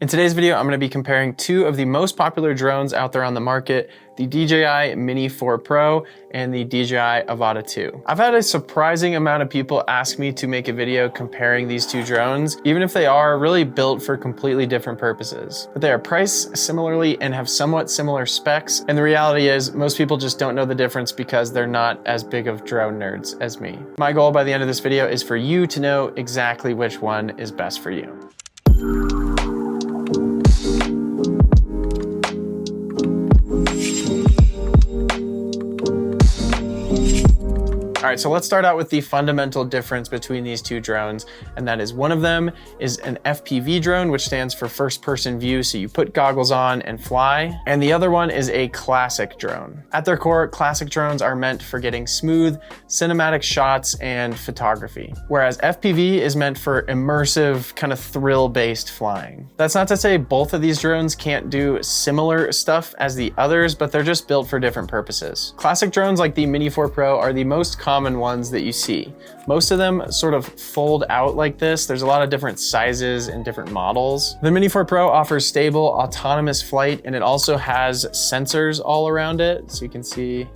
In today's video, I'm going to be comparing two of the most popular drones out there on the market, the DJI Mini 4 Pro and the DJI Avata 2. I've had a surprising amount of people ask me to make a video comparing these two drones, even if they are really built for completely different purposes. But they are priced similarly and have somewhat similar specs, and the reality is most people just don't know the difference because they're not as big of drone nerds as me. My goal by the end of this video is for you to know exactly which one is best for you. All right, so let's start out with the fundamental difference between these two drones, and that is one of them is an FPV drone, which stands for first person view, so you put goggles on and fly, and the other one is a classic drone. At their core, classic drones are meant for getting smooth, cinematic shots and photography, whereas FPV is meant for immersive, kind of thrill-based flying. That's not to say both of these drones can't do similar stuff as the others, but they're just built for different purposes. Classic drones like the Mini 4 Pro are the most common ones that you see. Most of them sort of fold out like this. There's a lot of different sizes and different models. The Mini 4 Pro offers stable, autonomous flight, and it also has sensors all around it. So you can see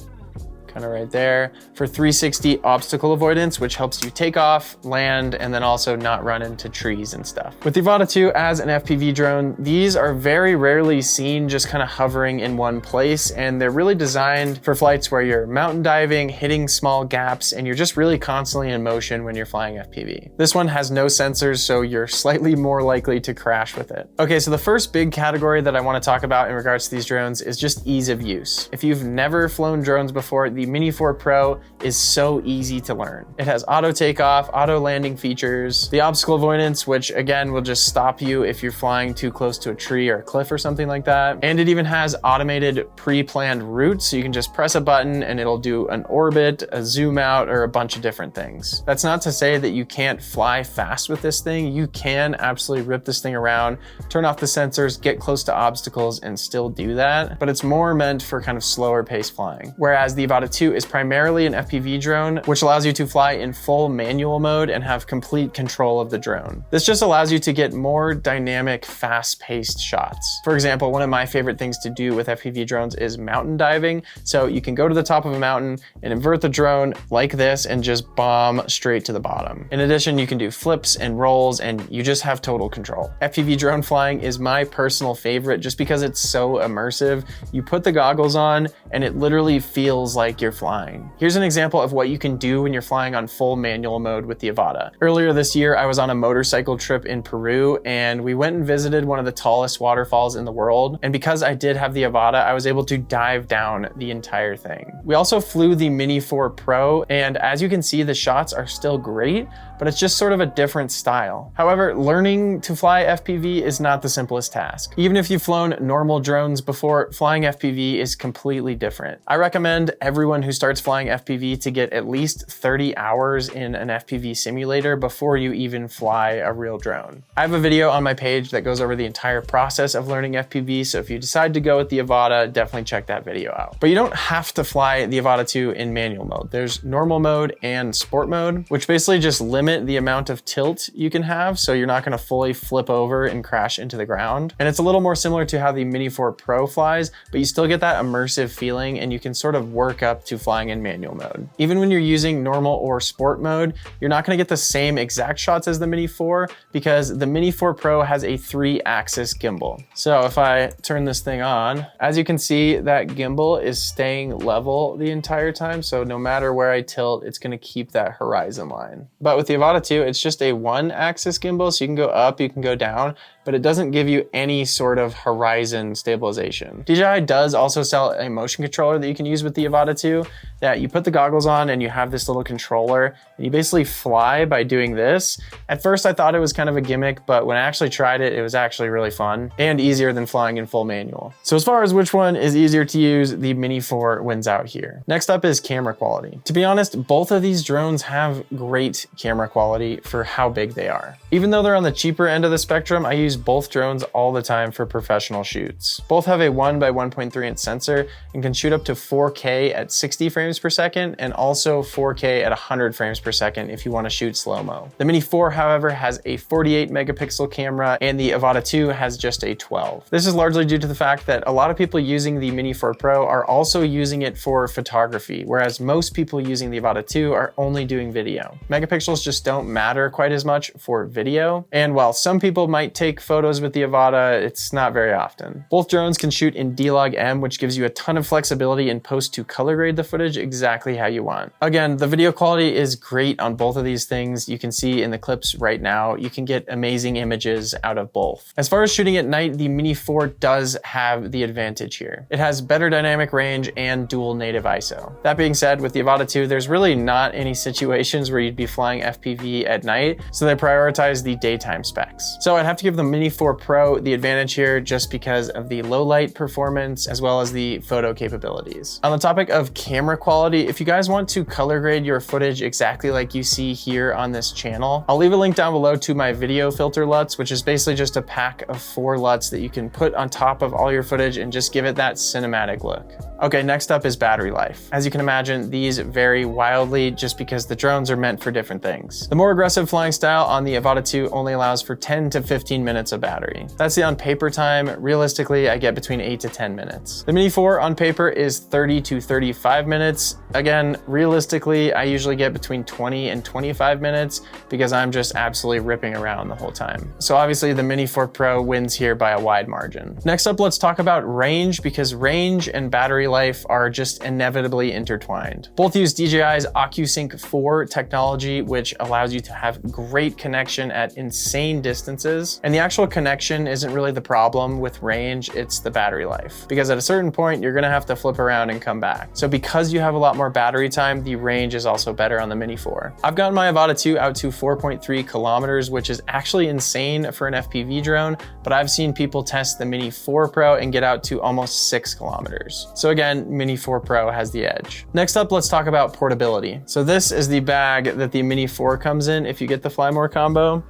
kind of right there for 360 obstacle avoidance, which helps you take off, land, and then also not run into trees and stuff. With the Avata 2 as an FPV drone, these are very rarely seen just kind of hovering in one place, and they're really designed for flights where you're mountain diving, hitting small gaps, and you're just really constantly in motion when you're flying FPV. This one has no sensors, so you're slightly more likely to crash with it. Okay, so the first big category that I want to talk about in regards to these drones is just ease of use. If you've never flown drones before, the Mini 4 Pro is so easy to learn. It has auto takeoff, auto landing features, the obstacle avoidance, which again will just stop you if you're flying too close to a tree or a cliff or something like that. And it even has automated pre-planned routes, so you can just press a button and it'll do an orbit, a zoom out, or a bunch of different things. That's not to say that you can't fly fast with this thing. You can absolutely rip this thing around, turn off the sensors, get close to obstacles, and still do that. But it's more meant for kind of slower pace flying. Whereas the Avata 2 is primarily an FPV drone, which allows you to fly in full manual mode and have complete control of the drone. This just allows you to get more dynamic, fast-paced shots. For example, one of my favorite things to do with FPV drones is mountain diving. So you can go to the top of a mountain and invert the drone like this and just bomb straight to the bottom. In addition, you can do flips and rolls and you just have total control. FPV drone flying is my personal favorite just because it's so immersive. You put the goggles on and it literally feels like you're flying. Here's an example of what you can do when you're flying on full manual mode with the Avata. Earlier this year, I was on a motorcycle trip in Peru and we went and visited one of the tallest waterfalls in the world. And because I did have the Avata, I was able to dive down the entire thing. We also flew the Mini 4 Pro, and as you can see, the shots are still great, but it's just sort of a different style. However, learning to fly FPV is not the simplest task. Even if you've flown normal drones before, flying FPV is completely different. I recommend everyone who starts flying FPV to get at least 30 hours in an FPV simulator before you even fly a real drone. I have a video on my page that goes over the entire process of learning FPV, so if you decide to go with the Avata, definitely check that video out. But you don't have to fly the Avata 2 in manual mode. There's normal mode and sport mode, which basically just limit the amount of tilt you can have, so you're not going to fully flip over and crash into the ground. And it's a little more similar to how the Mini 4 Pro flies, but you still get that immersive feeling and you can sort of work up to flying in manual mode. Even when you're using normal or sport mode, you're not going to get the same exact shots as the Mini 4 because the Mini 4 Pro has a 3-axis gimbal. So if I turn this thing on, as you can see, that gimbal is staying level the entire time. So no matter where I tilt, it's going to keep that horizon line. But with the Avata 2, it's just a 1-axis gimbal, so you can go up, you can go down, but it doesn't give you any sort of horizon stabilization. DJI does also sell a motion controller that you can use with the Avata 2, that you put the goggles on and you have this little controller and you basically fly by doing this. At first I thought it was kind of a gimmick, but when I actually tried it, it was actually really fun and easier than flying in full manual. So as far as which one is easier to use, the Mini 4 wins out here. Next up is camera quality. To be honest, both of these drones have great camera quality for how big they are. Even though they're on the cheaper end of the spectrum, I use use both drones all the time for professional shoots. Both have a 1 by 1.3 inch sensor and can shoot up to 4K at 60 frames per second and also 4K at 100 frames per second if you want to shoot slow-mo. The Mini 4, however, has a 48 megapixel camera and the Avata 2 has just a 12. This is largely due to the fact that a lot of people using the Mini 4 Pro are also using it for photography, whereas most people using the Avata 2 are only doing video. Megapixels just don't matter quite as much for video, and while some people might take photos with the Avata, it's not very often. Both drones can shoot in D-Log-M, which gives you a ton of flexibility in post to color grade the footage exactly how you want. Again, the video quality is great on both of these things. You can see in the clips right now, you can get amazing images out of both. As far as shooting at night, the Mini 4 does have the advantage here. It has better dynamic range and dual native ISO. That being said, with the Avata 2, there's really not any situations where you'd be flying FPV at night, so they prioritize the daytime specs. So I'd have to give the Mini 4 Pro the advantage here just because of the low light performance as well as the photo capabilities. On the topic of camera quality, if you guys want to color grade your footage exactly like you see here on this channel, I'll leave a link down below to my video filter LUTs, which is basically just a pack of 4 LUTs that you can put on top of all your footage and just give it that cinematic look. Okay, next up is battery life. As you can imagine, these vary wildly just because the drones are meant for different things. The more aggressive flying style on the Avata 2 only allows for 10 to 15 minutes of battery. That's the on paper time. Realistically, I get between 8 to 10 minutes. The Mini 4 on paper is 30 to 35 minutes. Again, realistically, I usually get between 20 and 25 minutes because I'm just absolutely ripping around the whole time. So obviously the Mini 4 Pro wins here by a wide margin. Next up, let's talk about range, because range and battery life are just inevitably intertwined. Both use DJI's OcuSync 4 technology, which allows you to have great connection at insane distances. And the actual connection isn't really the problem with range, it's the battery life. Because at a certain point, you're gonna have to flip around and come back. So because you have a lot more battery time, the range is also better on the Mini 4. I've gotten my Avata 2 out to 4.3 kilometers, which is actually insane for an FPV drone, but I've seen people test the Mini 4 Pro and get out to almost 6 kilometers. So again, Mini 4 Pro has the edge. Next up, let's talk about portability. So this is the bag that the Mini 4 comes in if you get the Fly More combo,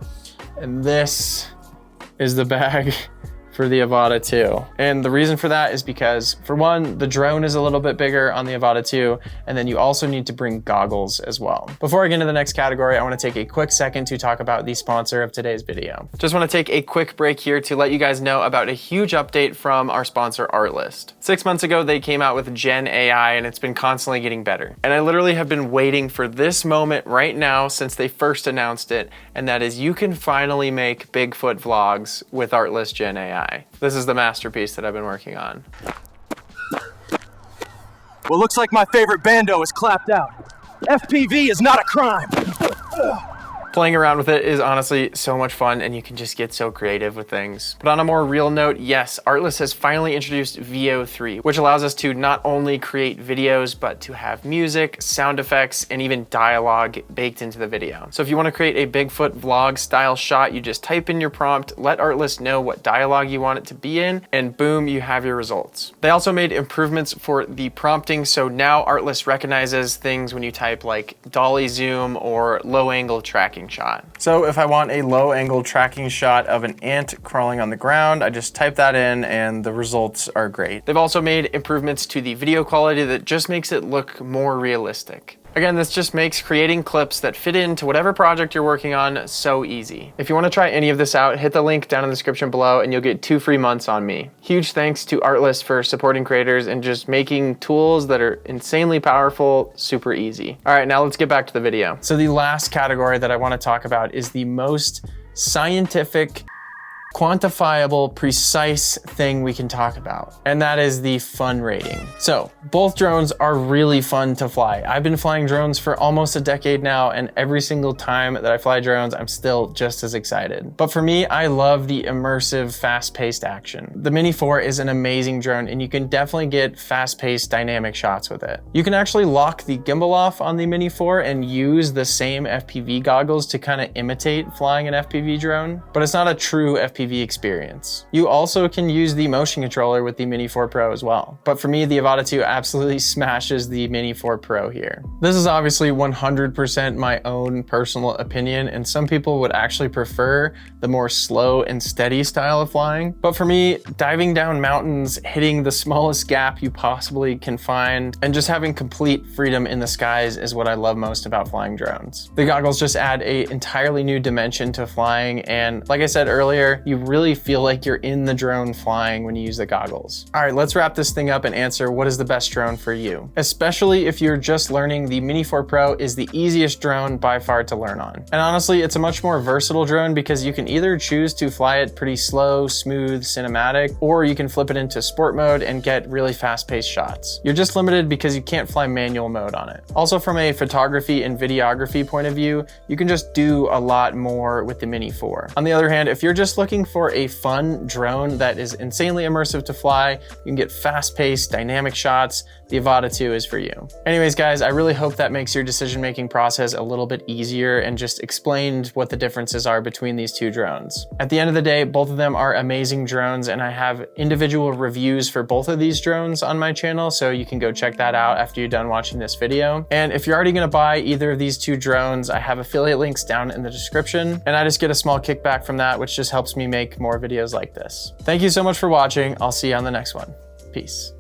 and this is the bag for the Avata 2. And the reason for that is because, for one, the drone is a little bit bigger on the Avata 2, and then you also need to bring goggles as well. Before I get into the next category, I want to take a quick second to talk about the sponsor of today's video. Just want to take a quick break here to let you guys know about a huge update from our sponsor, Artlist. 6 months ago, they came out with Gen AI, and it's been constantly getting better. And I literally have been waiting for this moment right now since they first announced it, and that is you can finally make Bigfoot vlogs with Artlist Gen AI. This is the masterpiece that I've been working on. Well, looks like my favorite bando is clapped out. FPV is not a crime. Playing around with it is honestly so much fun, and you can just get so creative with things. But on a more real note, yes, Artlist has finally introduced VO3, which allows us to not only create videos, but to have music, sound effects, and even dialogue baked into the video. So if you want to create a Bigfoot vlog style shot, you just type in your prompt, let Artlist know what dialogue you want it to be in, and boom, you have your results. They also made improvements for the prompting, so now Artlist recognizes things when you type like dolly zoom or low angle tracking shot. So if I want a low angle tracking shot of an ant crawling on the ground, I just type that in and the results are great. They've also made improvements to the video quality that just makes it look more realistic. Again, this just makes creating clips that fit into whatever project you're working on so easy. If you want to try any of this out, hit the link down in the description below and you'll get 2 free months on me. Huge thanks to Artlist for supporting creators and just making tools that are insanely powerful, super easy. All right, now let's get back to the video. So the last category that I want to talk about is the most scientific, quantifiable, precise thing we can talk about, and that is the fun rating. So both drones are really fun to fly. I've been flying drones for almost a decade now, and every single time that I fly drones, I'm still just as excited. But for me, I love the immersive, fast-paced action. The Mini 4 is an amazing drone, and you can definitely get fast-paced dynamic shots with it. You can actually lock the gimbal off on the Mini 4 and use the same FPV goggles to kind of imitate flying an FPV drone, but it's not a true FPV FPV experience. You also can use the motion controller with the Mini 4 Pro as well. But for me, the Avata 2 absolutely smashes the Mini 4 Pro here. This is obviously 100% my own personal opinion, and some people would actually prefer the more slow and steady style of flying. But for me, diving down mountains, hitting the smallest gap you possibly can find, and just having complete freedom in the skies is what I love most about flying drones. The goggles just add an entirely new dimension to flying, and like I said earlier, you really feel like you're in the drone flying when you use the goggles. All right, let's wrap this thing up and answer what is the best drone for you. Especially if you're just learning, the Mini 4 Pro is the easiest drone by far to learn on. And honestly, it's a much more versatile drone because you can either choose to fly it pretty slow, smooth, cinematic, or you can flip it into sport mode and get really fast-paced shots. You're just limited because you can't fly manual mode on it. Also, from a photography and videography point of view, you can just do a lot more with the Mini 4. On the other hand, if you're just looking for a fun drone that is insanely immersive to fly, you can get fast-paced, dynamic shots, the Avata 2 is for you. Anyways, guys, I really hope that makes your decision-making process a little bit easier and just explained what the differences are between these two drones. At the end of the day, both of them are amazing drones, and I have individual reviews for both of these drones on my channel, so you can go check that out after you're done watching this video. And if you're already gonna buy either of these two drones, I have affiliate links down in the description, and I just get a small kickback from that, which just helps me make more videos like this. Thank you so much for watching. I'll see you on the next one. Peace.